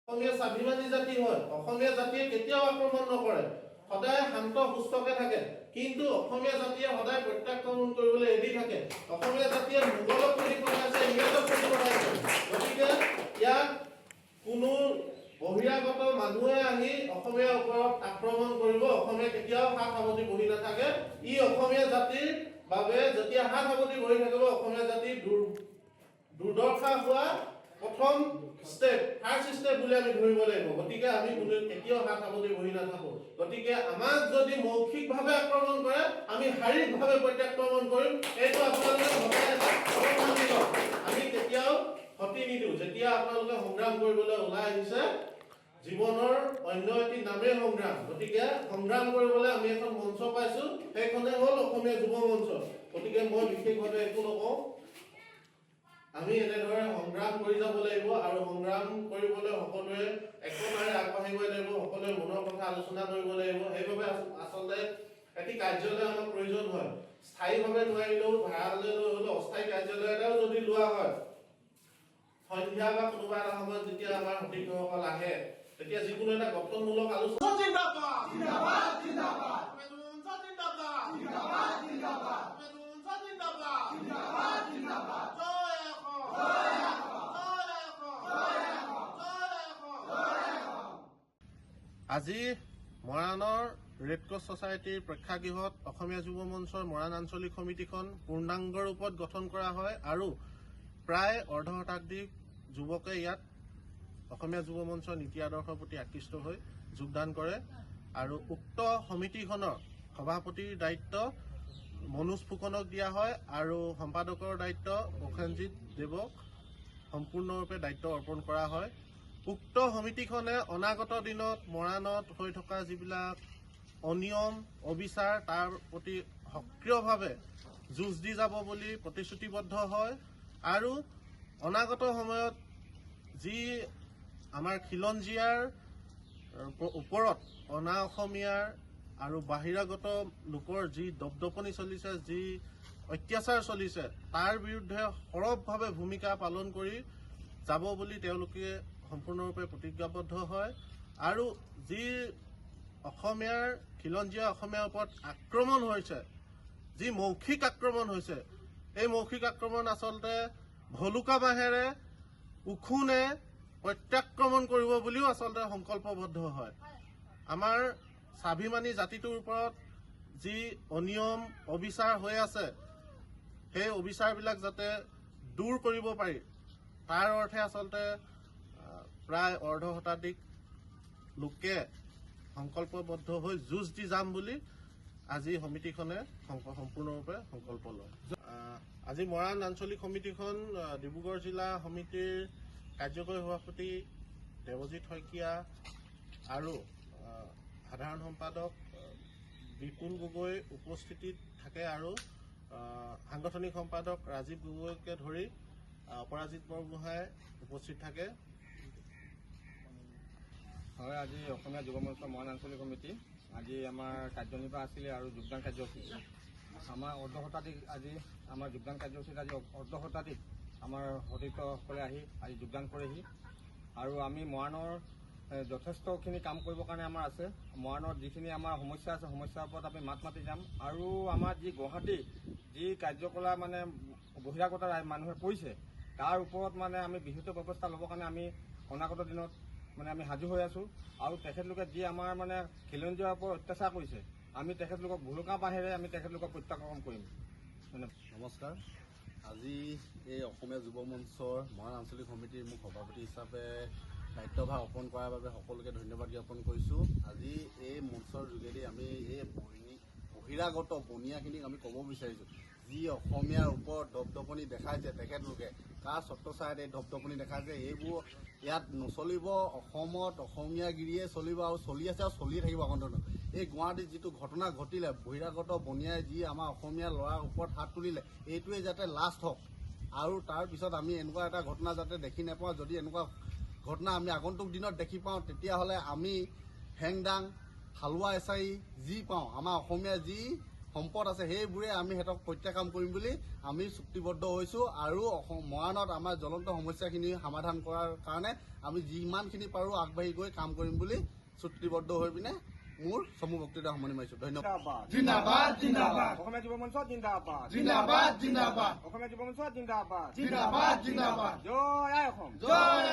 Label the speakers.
Speaker 1: অসমীয়া স্বাভিমানী জাতি হয়। অসমীয়া জাতিয়ে কেতিয়াও আক্ৰমণ নকৰে, সদায় শান্ত সুস্থকে থাকে। কিন্তু অসমীয়া জাতিয়ে সদায় প্ৰত্যাক্ৰমণ কৰিবলৈ এৰি থাকে। অসমীয়া জাতিয়ে মোগলক কৰি পঠাইছে, ইংৰাজক কৰি পঠাইছে। গতিকে ইয়াত কোনো বহিৰাগত মানুহে আহি অসমীয়াৰ ওপৰত আক্ৰমণ কৰিব, অসমীয়া কেতিয়াও হাত সাৱটি বহি নাথাকে। ই অসমীয়া জাতিৰ বাবে যেতিয়া হাত সাৱটি বহি থাকিব, অসমীয়া জাতিৰ দুৰ্দশা হোৱা প্ৰথম ষ্টেপ, ফাৰ্ষ্ট ষ্টেপ বুলি আমি ধৰিব লাগিব। গতিকে আমি কেতিয়াও হাত সাৱটি বহি নাথাকো। গতিকে আমাক যদি মৌখিকভাৱে আক্ৰমণ কৰে, আমি শাৰীৰিকভাৱে প্ৰত্যাক্ৰমণ কৰিম। এইটো আপোনালোকে আমি কেতিয়াও ক্ষতি নিদিওঁ। যেতিয়া আপোনালোকে সংগ্ৰাম কৰিবলৈ ওলাই আহিছে, জীৱনৰ অন্য এটি নামেই সংগ্ৰাম। গতিকে সংগ্ৰাম কৰিবলৈ আমি এখন মঞ্চ পাইছো, সেইখনে হ'ল অসমীয়া যুৱ মঞ্চ। গতিকে মই বিশেষভাৱে একো নকওঁ, আমি এনেদৰে সংগ্ৰাম কৰি যাব লাগিব আৰু সংগ্ৰাম কৰিবলৈ সকলোৱে একতাৰে আগবাঢ়িব লাগিব, সকলোৱে মনৰ কথা আলোচনা কৰিব লাগিব। সেইবাবে আচলতে এটি কাৰ্যালয় আমাক প্ৰয়োজন হয়। স্থায়ীভাৱে নোৱাৰিলেও ভাড়ালৈ লৈ হ'লেও অস্থায়ী কাৰ্যালয় এটাও যদি লোৱা হয়, সন্ধিয়া বা কোনোবা এটা সময়ত যেতিয়া আমাৰ সতীৰ্থসকল আহে, তেতিয়া যিকোনো এটা গঠনমূলক আলোচনা আজি মৰাণৰ ৰেড ক্ৰছ ছ'চাইটিৰ প্ৰেক্ষাগৃহত অসমীয়া যুৱ মঞ্চৰ মৰাণ আঞ্চলিক সমিতিখন পূৰ্ণাংগ ৰূপত গঠন কৰা হয় আৰু প্ৰায় অৰ্ধ শতাধিক যুৱকে ইয়াত অসমীয়া যুৱ মঞ্চৰ নীতি আদৰ্শৰ প্ৰতি আকৃষ্ট হৈ যোগদান কৰে। আৰু উক্ত সমিতিখনৰ সভাপতিৰ দায়িত্ব মনোজ ফুকনক দিয়া হয় আৰু সম্পাদকৰ দায়িত্ব প্ৰসেনজিৎ দেৱক সম্পূৰ্ণৰূপে দায়িত্ব অৰ্পণ কৰা হয়। উক্ত সমিতিখনে অনাগত দিনত মৰাণত হৈ থকা যিবিলাক অনিয়ম অবিচাৰ তাৰ প্ৰতি সক্ৰিয়ভাৱে যুঁজ দি যাব বুলি প্ৰতিশ্ৰুতিবদ্ধ হয় আৰু অনাগত সময়ত যি আমাৰ খিলঞ্জীয়াৰ ওপৰত অনা অসমীয়াৰ আৰু বাহিৰাগত লোকৰ যি দপদপনি চলিছে, যি অত্যাচাৰ চলিছে, তাৰ বিৰুদ্ধে সৰবভাৱে ভূমিকা পালন কৰি যাব বুলি তেওঁলোকে সম্পূৰ্ণৰূপে প্ৰতিজ্ঞাবদ্ধ হয়। আৰু যি অসমীয়াৰ খিলঞ্জীয়া অসমীয়াৰ ওপৰত আক্ৰমণ হৈছে, যি মৌখিক আক্ৰমণ হৈছে, এই মৌখিক আক্ৰমণ আচলতে ভলুকা বাঁহেৰে উখুনে প্ৰত্যাক্ৰমণ কৰিব বুলিও আচলতে সংকল্পবদ্ধ হয়। আমাৰ স্বাভিমানী জাতিটোৰ ওপৰত যি অনিয়ম অবিচাৰ হৈ আছে, সেই অবিচাৰবিলাক যাতে দূৰ কৰিব পাৰি, তাৰ অৰ্থে আচলতে প্ৰায় অৰ্ধ শতাধিক লোকে সংকল্পবদ্ধ হৈ যুঁজ দি যাম বুলি আজি সমিতিখনে সম্পূৰ্ণৰূপে সংকল্প লয়। আজি মৰাণ আঞ্চলিক সমিতিখন ডিব্ৰুগড় জিলা সমিতিৰ কাৰ্যকৰী সভাপতি দেৱজিৎ শইকীয়া আৰু সাধাৰণ সম্পাদক বিপুল গগৈ উপস্থিতিত থাকে আৰু সাংগঠনিক সম্পাদক ৰাজীৱ গগৈকে ধৰি অপৰাজিত বৰগোহাঁই উপস্থিত থাকে।
Speaker 2: হয়, আজি অসমীয়া যুৱ মঞ্চৰ মৰাণ আঞ্চলিক সমিতি আজি আমাৰ কাৰ্যনিৰ্বাহ আছিলে আৰু যোগদান কাৰ্যসূচী আমাৰ অৰ্ধ শতাধিক আজি আমাৰ যোগদান কাৰ্যসূচীত আজি অৰ্ধ শতাধিক আমাৰ সতীৰ্থসকলে আহি আজি যোগদান কৰেহি আৰু আমি মৰাণৰ যথেষ্টখিনি কাম কৰিবৰ কাৰণে আমাৰ আছে। মৰাণৰ যিখিনি আমাৰ সমস্যা আছে, সমস্যাৰ ওপৰত আমি মাত মাতি যাম আৰু আমাৰ যি গুৱাহাটী যি কাৰ্যকলাপ মানে বহিৰাগত মানুহে কৰিছে, তাৰ ওপৰত মানে আমি বিহিত ব্যৱস্থা ল'বৰ কাৰণে আমি অনাগত দিনত মানে আমি সাজু হৈ আছো। আৰু তেখেতলোকে যি আমাৰ মানে খিলঞ্জীয়াৰ ওপৰত অত্যাচাৰ কৰিছে, আমি তেখেতলোকক ভুলুকা বাঁহেৰে আমি তেখেতলোকক প্ৰত্যাক্ৰমণ কৰিম।
Speaker 3: নমস্কাৰ। আজি এই অসমীয়া যুৱ মঞ্চৰ মৰাণ আঞ্চলিক সমিতিৰ মোক সভাপতি হিচাপে দায়িত্বভাৰ অৰ্পণ কৰাৰ বাবে সকলোকে ধন্যবাদ জ্ঞাপন কৰিছোঁ। আজি এই মঞ্চৰ যোগেদি আমি এই বহিৰাগত বনিয়াখিনিক আমি ক'ব বিচাৰিছোঁ, যি অসমীয়াৰ ওপৰত দপদপনি দেখাইছে, তেখেতলোকে কাৰ ছত্ৰছায়াত এই দপদপনি দেখাইছে, এইবোৰ ইয়াত নচলিব। অসমত অসমীয়াগিৰিয়ে চলিব আৰু চলি আছে আৰু চলিয়ে থাকিব আগন্তুক। এই গুৱাহাটীত যিটো ঘটনা ঘটিলে, বহিৰাগত বনিয়াই যি আমাৰ অসমীয়া ল'ৰাৰ ওপৰত হাত তুলিলে, এইটোৱে যাতে লাষ্ট হওক আৰু তাৰ পিছত আমি এনেকুৱা এটা ঘটনা যাতে দেখি নাপাওঁ। যদি এনেকুৱা ঘটনা আমি আগন্তুক দিনত দেখি পাওঁ, তেতিয়াহ'লে আমি হেংদাং হালোৱা এছাৰি যি পাওঁ, আমাৰ অসমীয়া যি সম্পদ আছে সেইবোৰে আমি সিহঁতক প্ৰত্যাখ্যান কৰিম বুলি আমি চুক্তিবদ্ধ হৈছোঁ আৰু মৰাণত আমাৰ জ্বলন্ত সমস্যাখিনি সমাধান কৰাৰ কাৰণে আমি যিমানখিনি পাৰোঁ আগবাঢ়ি গৈ কাম কৰিম বুলি চুক্তিবদ্ধ হৈ পিনে মোৰ চমু বক্তৃতা সামৰণি মাৰিছোঁ। ধন্যবাদ।
Speaker 4: জিন্দাবাদ জিন্দাবাদ
Speaker 2: অসমীয়া যুৱ মঞ্চ জিন্দাবাদ
Speaker 4: জিন্দাবাদ জিন্দাবাদ
Speaker 2: অসমীয়া যুৱ মঞ্চ জিন্দাবাদ
Speaker 4: জিন্দাবাদ জিন্দাবাদ
Speaker 2: জয় আই অসম
Speaker 4: জয়